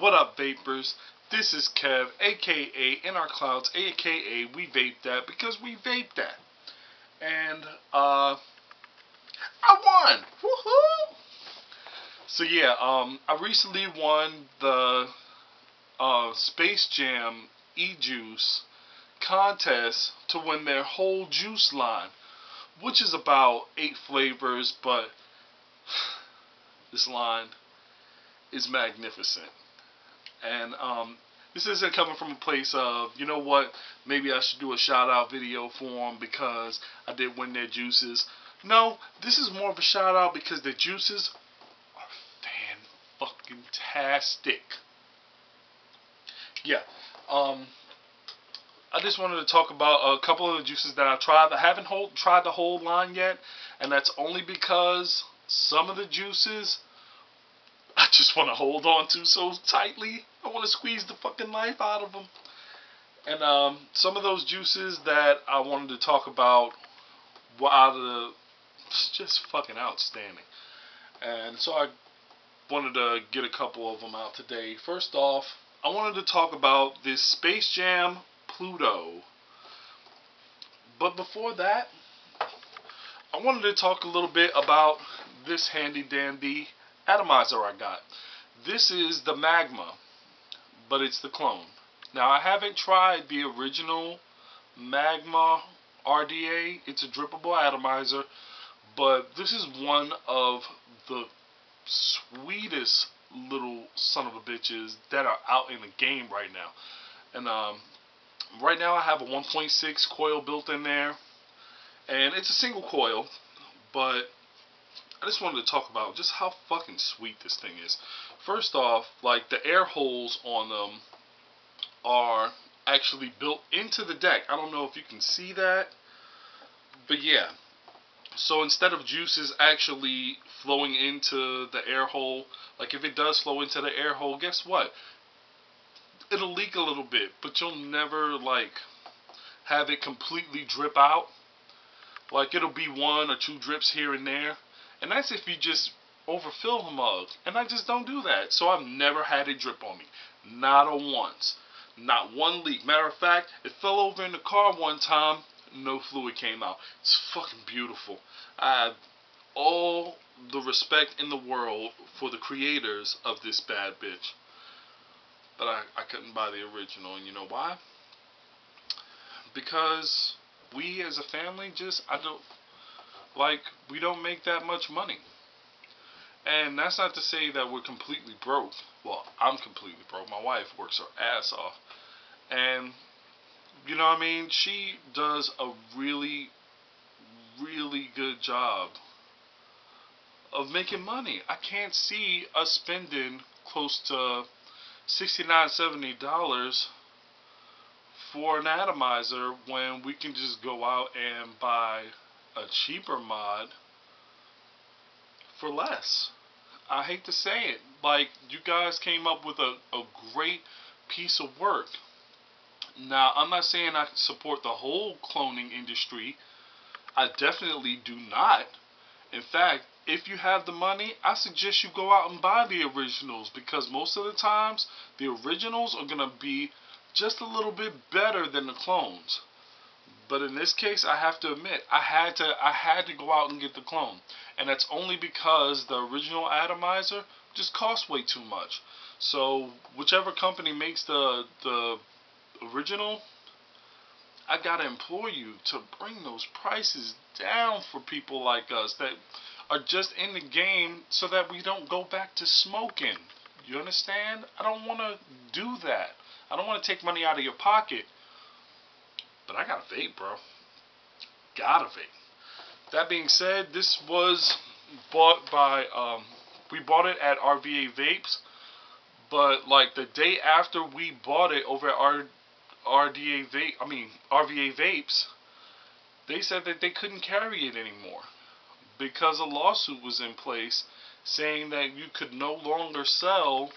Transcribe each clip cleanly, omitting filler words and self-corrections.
What up, vapors? This is Kev, aka In Our Clouds, aka We Vape That because we vape that. And I won! Woohoo! So yeah, I recently won the Space Jam E-Juice contest to win their whole juice line, which is about 8 flavors, but this line is magnificent. And this isn't coming from a place of, you know what, maybe I should do a shout out video for them because I did win their juices. No, this is more of a shout out because their juices are fan-fucking-tastic. Yeah, I just wanted to talk about a couple of the juices that I tried. I haven't tried the whole line yet, and that's only because some of the juices I just want to hold on to so tightly. I want to squeeze the fucking life out of them. And some of those juices that I wanted to talk about were just fucking outstanding. And so I wanted to get a couple of them out today. First off, I wanted to talk about this Space Jam Pluto. But before that, I wanted to talk a little bit about this handy dandy atomizer I got. This is the Magma, but it's the clone. Now, I haven't tried the original Magma RDA. It's a drippable atomizer, but this is one of the sweetest little son of a bitches that are out in the game right now. And right now I have a 1.6 coil built in there, and it's a single coil, but I just wanted to talk about just how fucking sweet this thing is. First off, like, the air holes on them are actually built into the deck. I don't know if you can see that, but yeah. So instead of juices actually flowing into the air hole, like if it does flow into the air hole, guess what? It'll leak a little bit, but you'll never like have it completely drip out. Like, it'll be 1 or 2 drips here and there. And that's if you just overfill the mug. And I just don't do that. So I've never had it drip on me. Not a once. Not one leak. Matter of fact, it fell over in the car one time. No fluid came out. It's fucking beautiful. I have all the respect in the world for the creators of this bad bitch. But I couldn't buy the original. And you know why? Because we as a family we don't make that much money. And that's not to say that we're completely broke. Well, I'm completely broke. My wife works her ass off. And, you know what I mean? She does a really, really good job of making money. I can't see us spending close to $69, $70 for an atomizer when we can just go out and buy a cheaper mod for less. I hate to say it. Like, you guys came up with a great piece of work. Now, I'm not saying I support the whole cloning industry. I definitely do not. In fact, if you have the money, I suggest you go out and buy the originals, because most of the times the originals are going to be just a little bit better than the clones. But in this case, I have to admit, I had to go out and get the clone. And that's only because the original atomizer just costs way too much. So whichever company makes the original, I gotta implore you to bring those prices down for people like us that are just in the game so that we don't go back to smoking. You understand? I don't want to do that. I don't want to take money out of your pocket. But I got a vape, bro. Got a vape. That being said, this was bought by, we bought it at RVA Vapes, but like the day after we bought it over at RVA Vapes, they said that they couldn't carry it anymore because a lawsuit was in place saying that you could no longer sell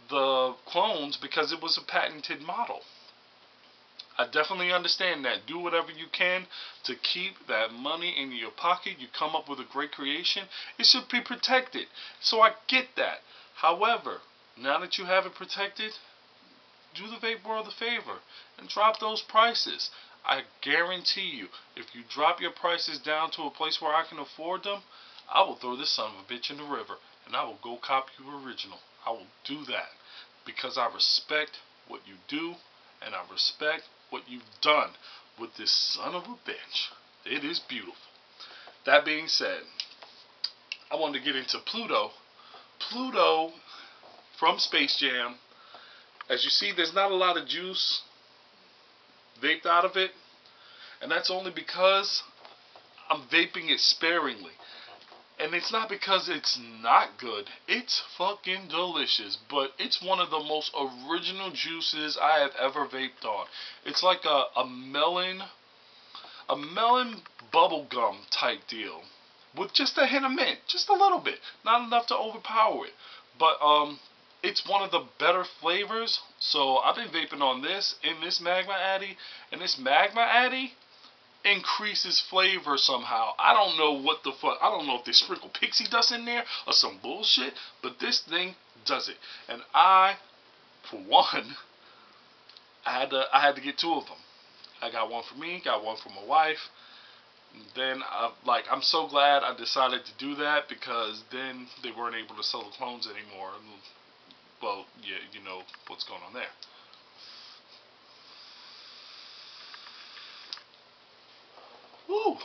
the clones because it was a patented model. I definitely understand that. Do whatever you can to keep that money in your pocket. You come up with a great creation, it should be protected. So I get that. However, Now that you have it protected, do the vape world a favor and drop those prices. I guarantee you, if you drop your prices down to a place where I can afford them, I will throw this son of a bitch in the river and I will go cop you original. I will do that because I respect what you do and I respect what you've done with this son of a bitch. It is beautiful. That being said, I wanted to get into Pluto. Pluto from Space Jam. As you see, there's not a lot of juice vaped out of it, and that's only because I'm vaping it sparingly. And it's not because it's not good. It's fucking delicious, but it's one of the most original juices I have ever vaped on. It's like a melon bubblegum type deal with just a hint of mint, just a little bit, not enough to overpower it. But it's one of the better flavors. So I've been vaping on this in this Magma RDA, and this Magma RDA increases flavor somehow. I don't know what the fuck. I don't know if they sprinkle pixie dust in there or some bullshit, but this thing does it. And I, for one, I had to get 2 of them. I got one for me, got one for my wife. Then I'm so glad I decided to do that because then they weren't able to sell the clones anymore. Well, yeah, you know what's going on there. Woo!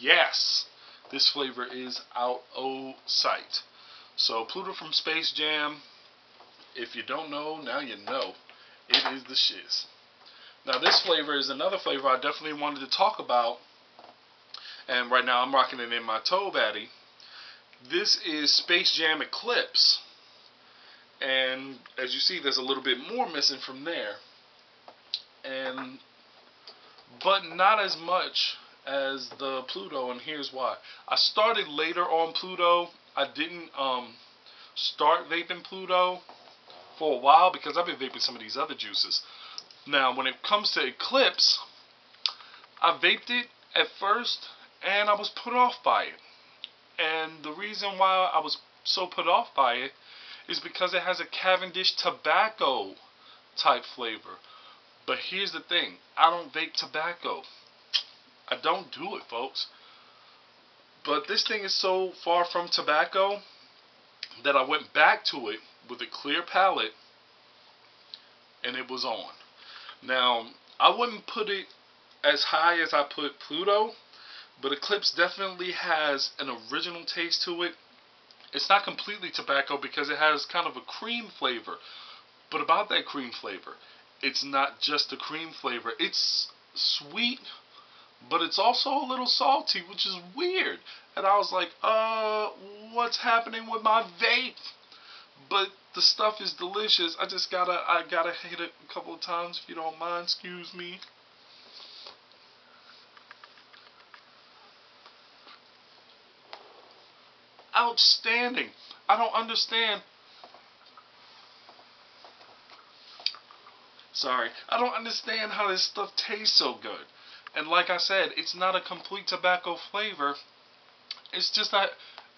Yes! This flavor is out of sight. So, Pluto from Space Jam, if you don't know, now you know. It is the shiz. Now, this flavor is another flavor I definitely wanted to talk about. And right now, I'm rocking it in my toe batty. This is Space Jam Eclipse. And as you see, there's a little bit more missing from there. But not as much as the Pluto, and here's why. I started later on Pluto. I didn't start vaping Pluto for a while because I've been vaping some of these other juices. Now, when it comes to Eclipse, I vaped it at first, and I was put off by it. And the reason why I was so put off by it is because it has a Cavendish tobacco type flavor. But here's the thing, I don't vape tobacco. I don't do it, folks. But this thing is so far from tobacco that I went back to it with a clear palate and it was on. Now, I wouldn't put it as high as I put Pluto, but Eclipse definitely has an original taste to it. It's not completely tobacco because it has kind of a cream flavor. But about that cream flavor, it's not just a cream flavor. It's sweet, but it's also a little salty, which is weird. And I was like, what's happening with my vape? But the stuff is delicious. I gotta hit it a couple of times if you don't mind. Excuse me. Outstanding. I don't understand. Sorry. I don't understand how this stuff tastes so good. And like I said, it's not a complete tobacco flavor. It's just that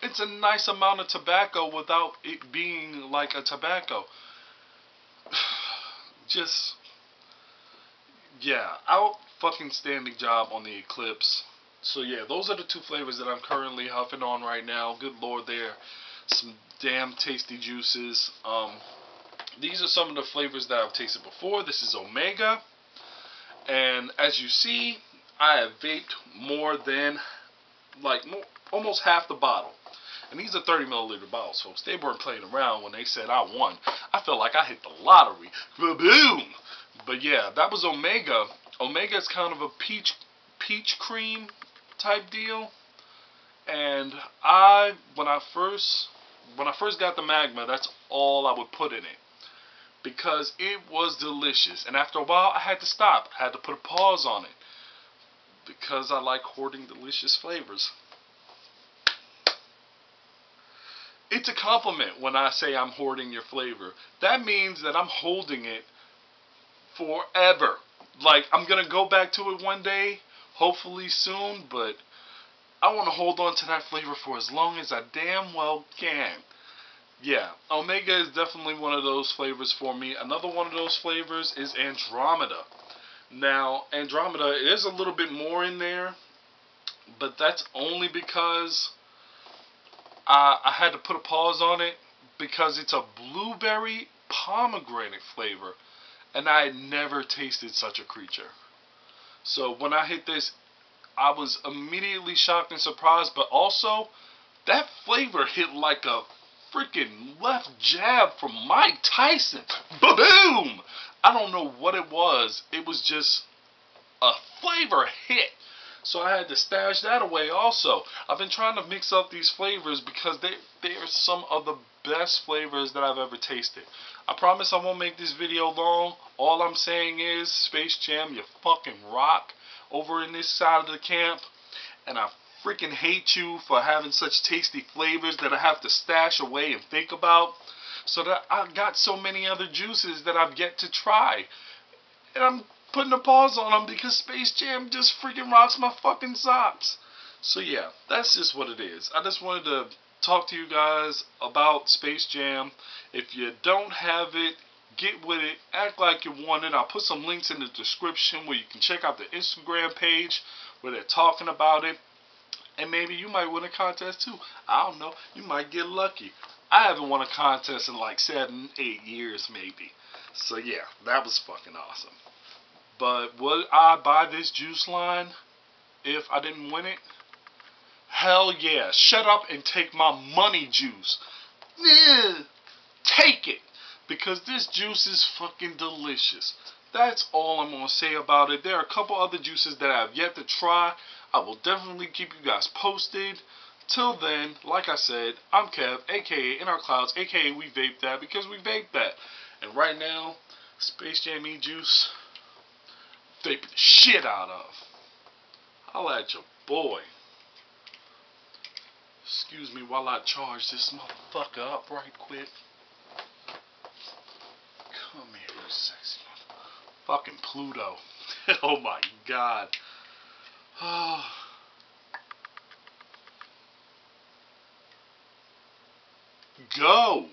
it's a nice amount of tobacco without it being like a tobacco. Just, yeah, out fucking standing job on the Eclipse. So yeah, those are the 2 flavors that I'm currently huffing on right now. Good lord, they're some damn tasty juices. These are some of the flavors that I've tasted before. This is Omega. And as you see, I have vaped more than, almost half the bottle. And these are 30 milliliter bottles, folks. They weren't playing around when they said I won. I felt like I hit the lottery. Boom! But yeah, that was Omega. Omega is kind of a peach cream type deal. And when I first got the Magma, that's all I would put in it. Because it was delicious. And after a while, I had to stop. I had to put a pause on it. Because I like hoarding delicious flavors. It's a compliment when I say I'm hoarding your flavor. That means that I'm holding it forever. Like, I'm going to go back to it one day, hopefully soon, but I want to hold on to that flavor for as long as I damn well can. Yeah, Omega is definitely one of those flavors for me. Another one of those flavors is Andromeda. Now, Andromeda is a little bit more in there, but that's only because I had to put a pause on it because it's a blueberry pomegranate flavor, and I had never tasted such a creature. So when I hit this, I was immediately shocked and surprised, but also that flavor hit like a freaking left jab from Mike Tyson. Ba-boom! I don't know what it was. It was just a flavor hit. So I had to stash that away also. I've been trying to mix up these flavors because they are some of the best flavors that I've ever tasted. I promise I won't make this video long. All I'm saying is, Space Jam, you fucking rock over in this side of the camp. And I freaking hate you for having such tasty flavors that I have to stash away and think about. So that I got so many other juices that I've yet to try. And I'm putting a pause on them because Space Jam just freaking rocks my fucking socks. So yeah, that's just what it is. I just wanted to talk to you guys about Space Jam. If you don't have it, get with it. Act like you want it. I'll put some links in the description where you can check out the Instagram page where they're talking about it. And maybe you might win a contest too. I don't know. You might get lucky. I haven't won a contest in like 7, 8 years maybe. So yeah, that was fucking awesome. But would I buy this juice line if I didn't win it? Hell yeah. Shut up and take my money, juice. Yeah, take it. Because this juice is fucking delicious. That's all I'm going to say about it. There are a couple other juices that I have yet to try. I will definitely keep you guys posted. Till then, like I said, I'm Kev, aka In Our Clouds, aka We Vape That, because we vape that. And right now, Space Jam E-Juice, vaping the shit out of. Holla at your boy. Excuse me while I charge this motherfucker up right quick. Come here, you sexy motherfucker. Fucking Pluto. Oh my god. Oh. Go!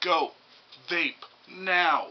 Go! Vape now!